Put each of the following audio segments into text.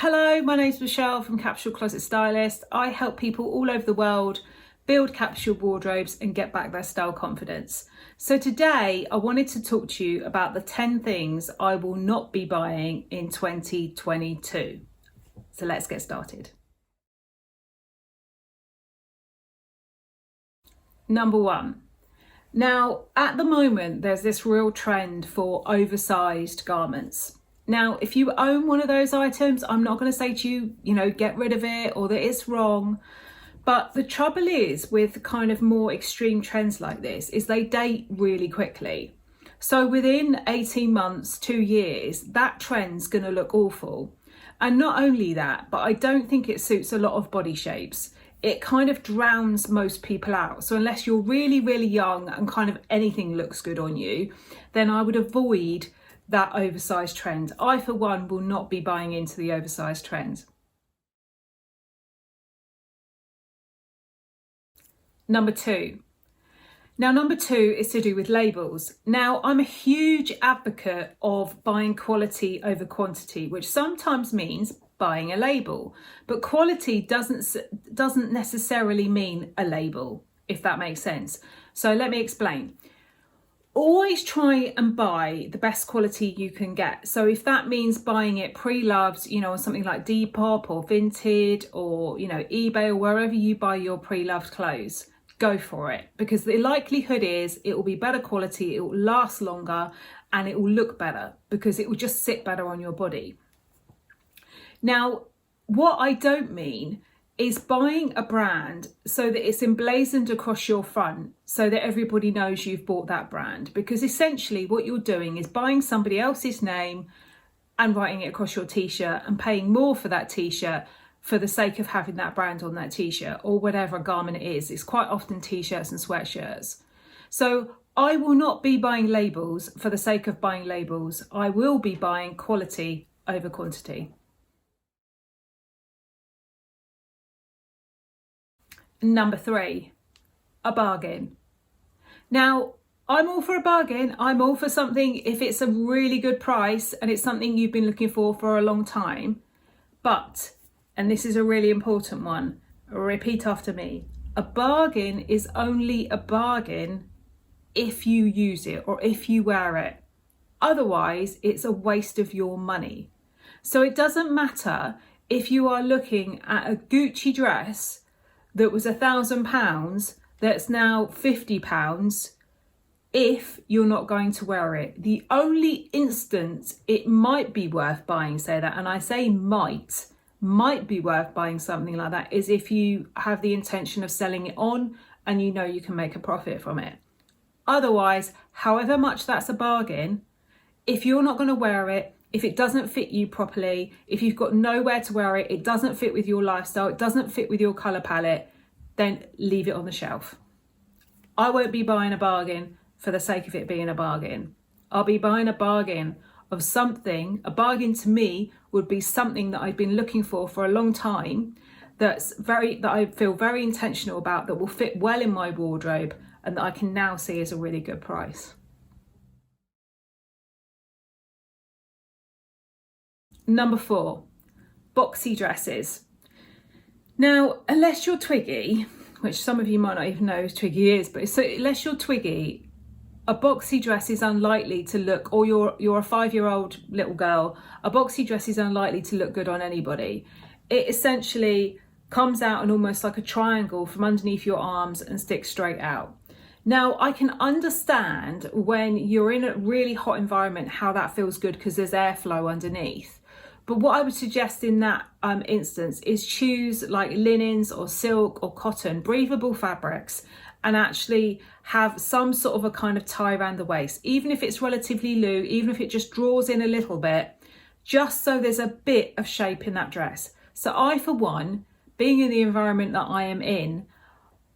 Hello, my name's Michelle from Capsule Closet Stylist. I help people all over the world build capsule wardrobes and get back their style confidence. So today I wanted to talk to you about the 10 things I will not be buying in 2022. So let's get started. Number one. Now, at the moment, there's this real trend for oversized garments. Now, if you own one of those items, I'm not going to say to you, get rid of it or that it's wrong. But the trouble is with kind of more extreme trends like this is they date really quickly. So within 18 months, 2 years, that trend's going to look awful. And not only that, but I don't think it suits a lot of body shapes. It kind of drowns most people out. So unless you're really, really young and kind of anything looks good on you, then I would avoid that oversized trend. I, for one, will not be buying into the oversized trend. Number two. Now, number two is to do with labels. Now, I'm a huge advocate of buying quality over quantity, which sometimes means buying a label, but quality doesn't necessarily mean a label, if that makes sense. So let me explain. Always try and buy the best quality you can get. So if that means buying it pre-loved, on something like Depop or Vinted or, eBay or wherever you buy your pre-loved clothes, go for it, because the likelihood is it will be better quality, it will last longer, and it will look better because it will just sit better on your body. Now, what I don't mean is buying a brand so that it's emblazoned across your front so that everybody knows you've bought that brand, because essentially what you're doing is buying somebody else's name and writing it across your t-shirt and paying more for that t-shirt for the sake of having that brand on that t-shirt or whatever garment it is. It's quite often t-shirts and sweatshirts. So I will not be buying labels for the sake of buying labels. I will be buying quality over quantity. Number three, a bargain. Now, I'm all for a bargain. I'm all for something if it's a really good price and it's something you've been looking for a long time. But, and this is a really important one, repeat after me, a bargain is only a bargain if you use it or if you wear it. Otherwise, it's a waste of your money. So it doesn't matter if you are looking at a Gucci dress that was £1,000 that's now £50 if you're not going to wear it. The only instance it might be worth buying, and I say might be worth buying something like that is if you have the intention of selling it on and you can make a profit from it. Otherwise, however much that's a bargain, if you're not going to wear it, if it doesn't fit you properly, if you've got nowhere to wear it, it doesn't fit with your lifestyle, it doesn't fit with your colour palette, then leave it on the shelf. I won't be buying a bargain for the sake of it being a bargain. I'll be buying a bargain of something. A bargain to me would be something that I've been looking for a long time, that I feel very intentional about, that will fit well in my wardrobe and that I can now see is a really good price. Number four, boxy dresses. Now, unless you're Twiggy, which some of you might not even know who Twiggy is, but so unless you're Twiggy, a boxy dress is unlikely to look, or you're a 5-year-old little girl, a boxy dress is unlikely to look good on anybody. It essentially comes out in almost like a triangle from underneath your arms and sticks straight out. Now, I can understand when you're in a really hot environment how that feels good because there's airflow underneath. But what I would suggest in that instance is choose like linens or silk or cotton, breathable fabrics, and actually have some sort of a kind of tie around the waist, even if it's relatively loose, even if it just draws in a little bit, just so there's a bit of shape in that dress. So I, for one, being in the environment that I am in,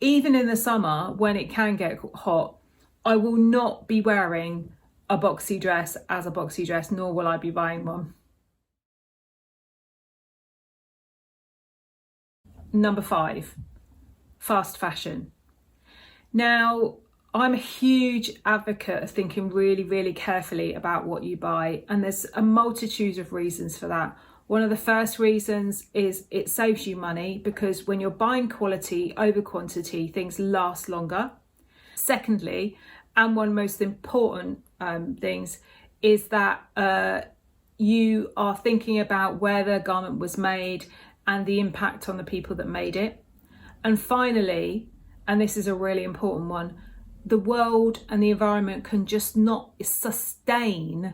even in the summer when it can get hot, I will not be wearing a boxy dress as a boxy dress, nor will I be buying one. Number five, fast fashion. Now, I'm a huge advocate of thinking really, really carefully about what you buy, and there's a multitude of reasons for that. One of the first reasons is it saves you money, because when you're buying quality over quantity, things last longer. Secondly, and one of the most important things, is that you are thinking about where the garment was made and the impact on the people that made it. And finally, and this is a really important one, the world and the environment can just not sustain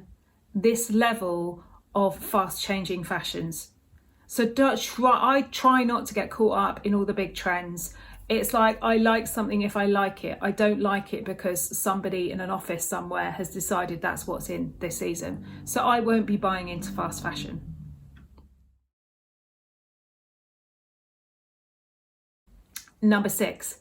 this level of fast changing fashions. So I try not to get caught up in all the big trends. It's like, I like something if I like it. I don't like it because somebody in an office somewhere has decided that's what's in this season. So I won't be buying into fast fashion. Number 6,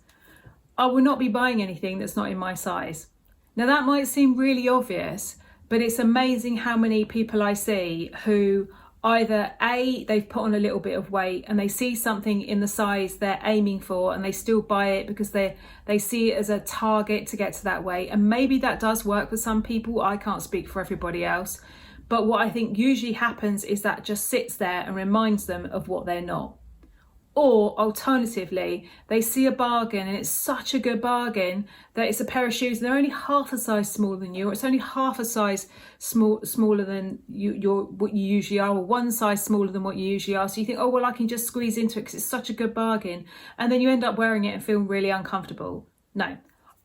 I will not be buying anything that's not in my size. Now that might seem really obvious, but it's amazing how many people I see who either they've put on a little bit of weight and they see something in the size they're aiming for and they still buy it because they see it as a target to get to that weight. And maybe that does work for some people. I can't speak for everybody else. But what I think usually happens is that just sits there and reminds them of what they're not. Or alternatively, they see a bargain and it's such a good bargain that it's a pair of shoes and they're only half a size smaller than you, or it's only half a size smaller than what you usually are, or one size smaller than what you usually are. So you think, oh, well, I can just squeeze into it because it's such a good bargain. And then you end up wearing it and feel really uncomfortable. No,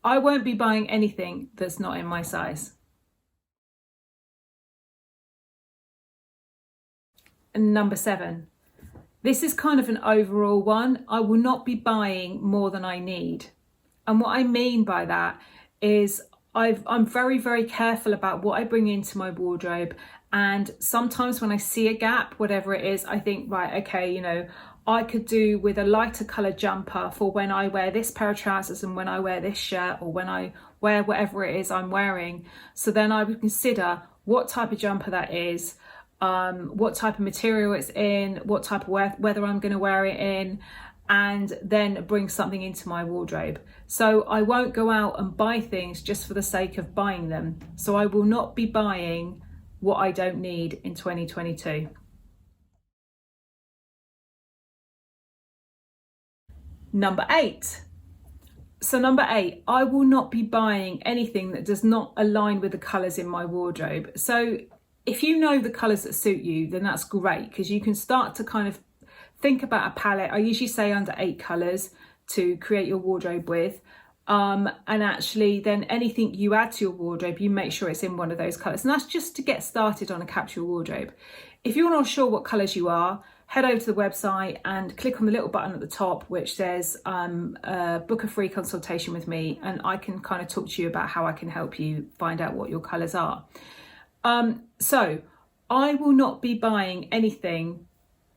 I won't be buying anything that's not in my size. And number 7. This is kind of an overall one. I will not be buying more than I need. And what I mean by that is I'm very, very careful about what I bring into my wardrobe. And sometimes when I see a gap, whatever it is, I think, right, okay, I could do with a lighter colour jumper for when I wear this pair of trousers and when I wear this shirt, or when I wear whatever it is I'm wearing. So then I would consider what type of jumper that is, what type of material it's in, what type of weather I'm going to wear it in, and then bring something into my wardrobe. So I won't go out and buy things just for the sake of buying them. So I will not be buying what I don't need in 2022. Number 8. So number 8, I will not be buying anything that does not align with the colours in my wardrobe. So if you know the colours that suit you, then that's great, because you can start to kind of think about a palette. I usually say under 8 colours to create your wardrobe with. And actually then anything you add to your wardrobe, you make sure it's in one of those colours. And that's just to get started on a capsule wardrobe. If you're not sure what colours you are, head over to the website and click on the little button at the top which says book a free consultation with me, and I can kind of talk to you about how I can help you find out what your colours are. So I will not be buying anything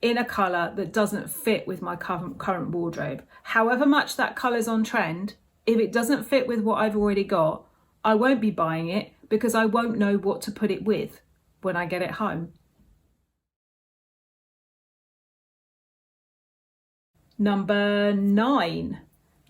in a colour that doesn't fit with my current wardrobe. However much that colour's on trend, if it doesn't fit with what I've already got, I won't be buying it, because I won't know what to put it with when I get it home. Number 9.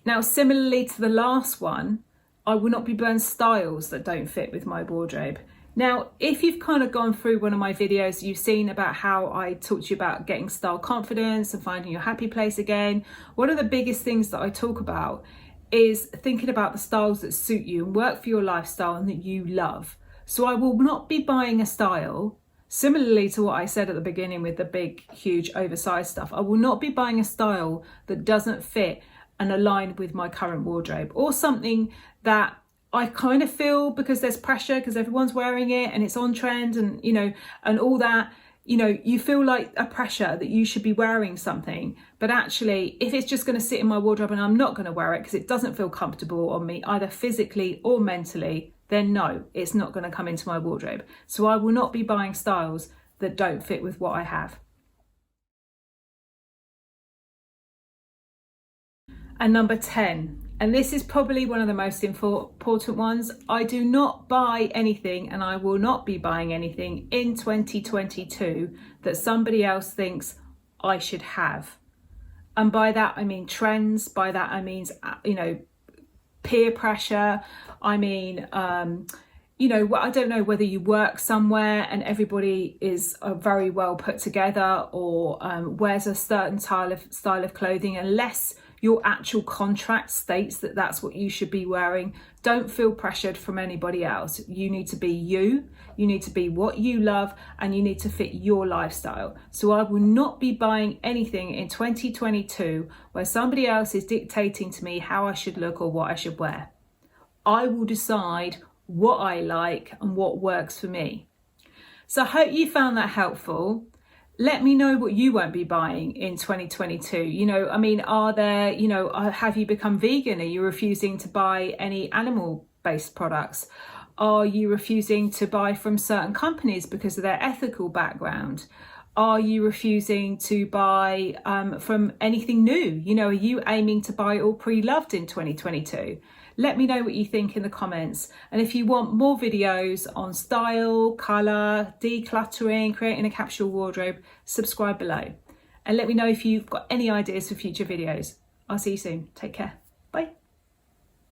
Now, similarly to the last one, I will not be buying styles that don't fit with my wardrobe. Now, if you've kind of gone through one of my videos, you've seen about how I talked to you about getting style confidence and finding your happy place again. One of the biggest things that I talk about is thinking about the styles that suit you and work for your lifestyle and that you love. So I will not be buying a style, similarly to what I said at the beginning with the big, huge, oversized stuff. I will not be buying a style that doesn't fit and align with my current wardrobe, or something that I kind of feel, because there's pressure, because everyone's wearing it and it's on trend and, and all that, you feel like a pressure that you should be wearing something. But actually, if it's just going to sit in my wardrobe and I'm not going to wear it because it doesn't feel comfortable on me, either physically or mentally, then no, it's not going to come into my wardrobe. So I will not be buying styles that don't fit with what I have. And number 10, and this is probably one of the most important ones, I do not buy anything, and I will not be buying anything in 2022 that somebody else thinks I should have. And by that I mean trends, by that I mean, peer pressure, I mean, you know, I don't know whether you work somewhere and everybody is very well put together, or wears a certain style of clothing, unless your actual contract states that that's what you should be wearing. Don't feel pressured from anybody else. You need to be you need to be what you love, and you need to fit your lifestyle. So I will not be buying anything in 2022 where somebody else is dictating to me how I should look or what I should wear. I will decide what I like and what works for me. So I hope you found that helpful. Let me know what you won't be buying in 2022. You know, I mean, are there, you know, have you become vegan? Are you refusing to buy any animal-based products? Are you refusing to buy from certain companies because of their ethical background? Are you refusing to buy from anything new? You know, are you aiming to buy all pre-loved in 2022? Let me know what you think in the comments. And if you want more videos on style, colour, decluttering, creating a capsule wardrobe, subscribe below. And let me know if you've got any ideas for future videos. I'll see you soon. Take care. Bye.